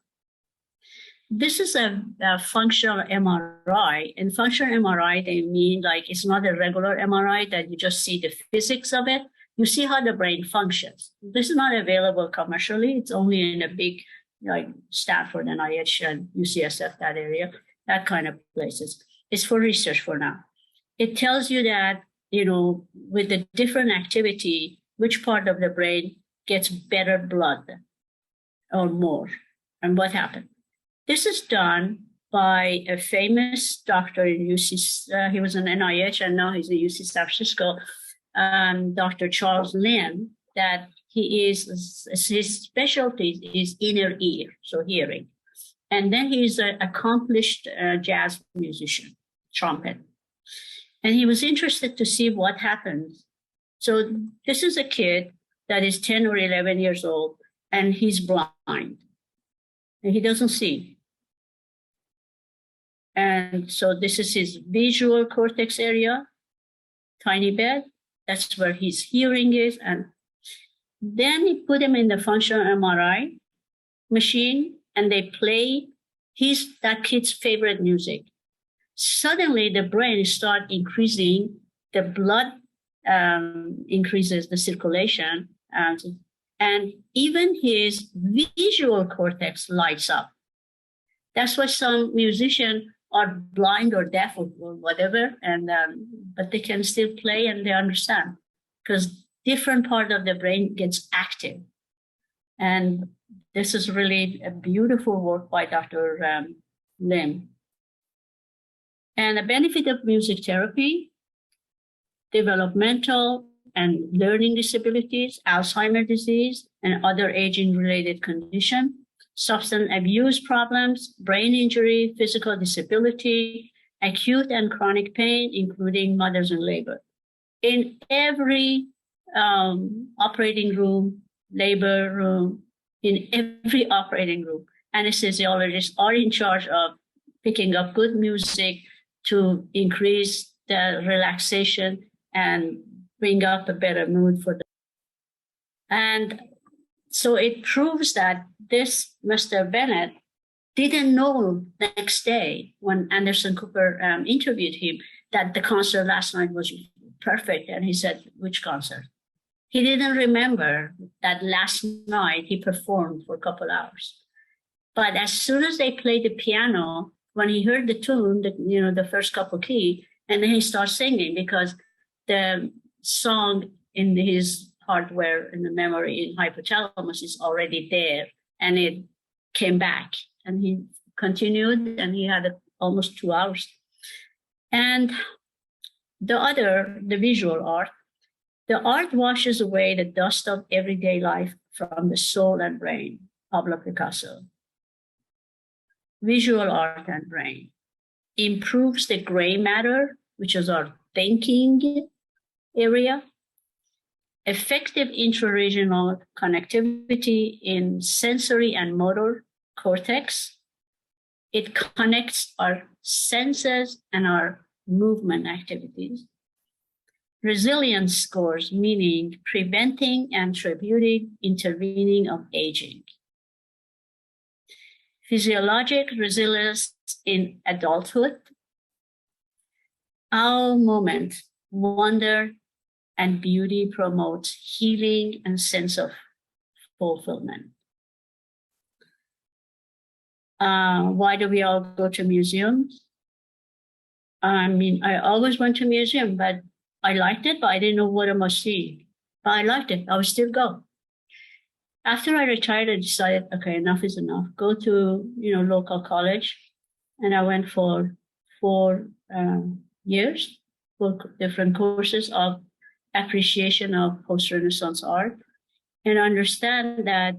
This is a functional MRI. In functional MRI, they mean like it's not a regular MRI that you just see the physics of it. You see how the brain functions. This is not available commercially. It's only in a big, like Stanford, NIH, and UCSF, that area, that kind of places. It's for research for now. It tells you that, with the different activity, which part of the brain gets better blood or more, and what happened. This is done by a famous doctor in UC, he was in NIH and now he's in UC San Francisco, Dr. Charles Lynn, that his specialty is inner ear, so hearing. And then he's an accomplished jazz musician, trumpet. And he was interested to see what happens. So this is a kid that is 10 or 11 years old, and he's blind, and he doesn't see. And so this is his visual cortex area, tiny bit. That's where his hearing is. And then he put him in the functional MRI machine, and they play that kid's favorite music. Suddenly the brain starts increasing, the blood increases the circulation, and even his visual cortex lights up. That's why some musicians are blind or deaf or whatever, and but they can still play and they understand because different part of the brain gets active. And this is really a beautiful work by Dr. Lim. And the benefit of music therapy, developmental and learning disabilities, Alzheimer's disease, and other aging-related conditions, substance abuse problems, brain injury, physical disability, acute and chronic pain, including mothers in labor. In every operating room, labor room, in every operating room, anesthesiologists are in charge of picking up good music to increase the relaxation and bring up a better mood for them. And so it proves that this Mr. Bennett didn't know next day when Anderson Cooper interviewed him that the concert last night was perfect. And he said, which concert? He didn't remember that last night he performed for a couple hours. But as soon as they played the piano, when he heard the tune, the first couple key, and then he starts singing because the song in his hardware, in the memory, in hypothalamus is already there, and it came back, and he continued, and he had almost 2 hours. And The other, the visual art, the art washes away the dust of everyday life from the soul and brain, Pablo Picasso. Visual art and brain improves the gray matter, which is our thinking area, effective intraregional connectivity in sensory and motor cortex. It connects our senses and our movement activities. Resilience scores, meaning preventing and tributing intervening of aging. Physiologic resilience in adulthood. Our moment, wonder, and beauty promotes healing and sense of fulfillment. Why do we all go to museums? I mean, I always went to museum, but I liked it, but I didn't know what I must see. But I liked it. I would still go. After I retired, I decided, okay, enough is enough. Go to, local college. And I went for 4 years, 4 different courses of appreciation of post-Renaissance art, and understand that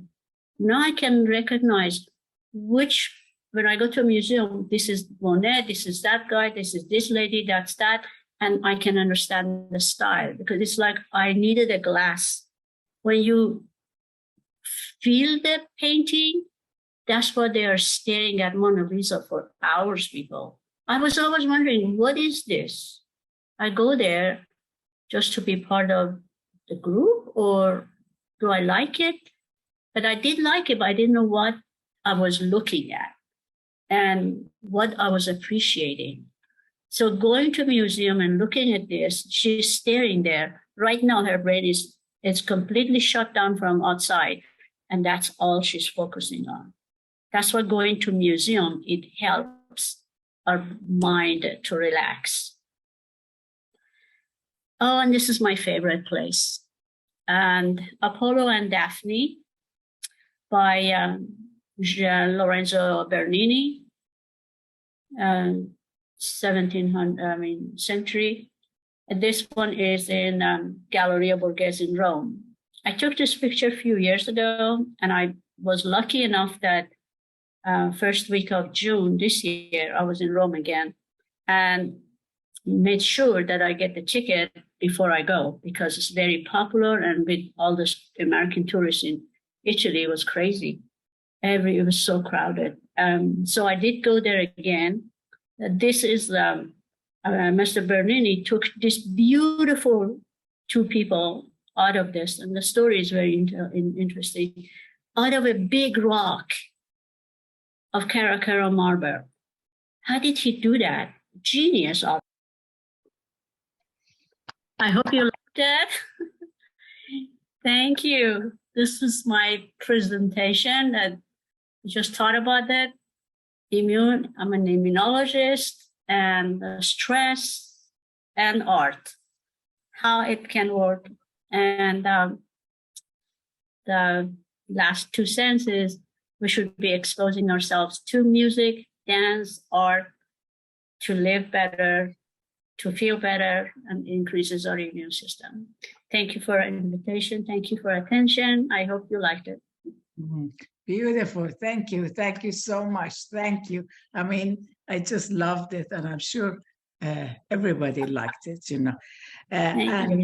now I can recognize when I go to a museum, this is Monet, this is that guy, this is this lady, that's that, and I can understand the style, because it's like I needed a glass. When you feel the painting, that's what they are staring at Mona Lisa for hours, people. I was always wondering, what is this? I go there just to be part of the group, or do I like it? But I did like it, but I didn't know what I was looking at and what I was appreciating. So going to a museum and looking at this, she's staring there. Right now, her brain is completely shut down from outside, and that's all she's focusing on. That's why going to museum, it helps our mind to relax. Oh, and this is my favorite place. And Apollo and Daphne by Lorenzo Bernini, 1700 century. And this one is in Galleria Borghese in Rome. I took this picture a few years ago, and I was lucky enough that first week of June this year, I was in Rome again, and made sure that I get the ticket before I go, because it's very popular, and with all the American tourists in Italy, it was crazy. It was so crowded. So I did go there again. This is Mr. Bernini took this beautiful 2 people out of this, and the story is very interesting, out of a big rock of Carrara marble. How did he do that? Genius. I hope you liked it. Thank you. This is my presentation. I just thought about that. I'm an immunologist, and stress and art, how it can work. And the last 2 senses, we should be exposing ourselves to music, dance, art, to live better, to feel better, and increases our immune system. Thank you for an invitation. Thank you for attention. I hope you liked it. Mm-hmm. Beautiful. thank you so much. Thank you. I mean, I just loved it, and I'm sure everybody liked it, Thank you.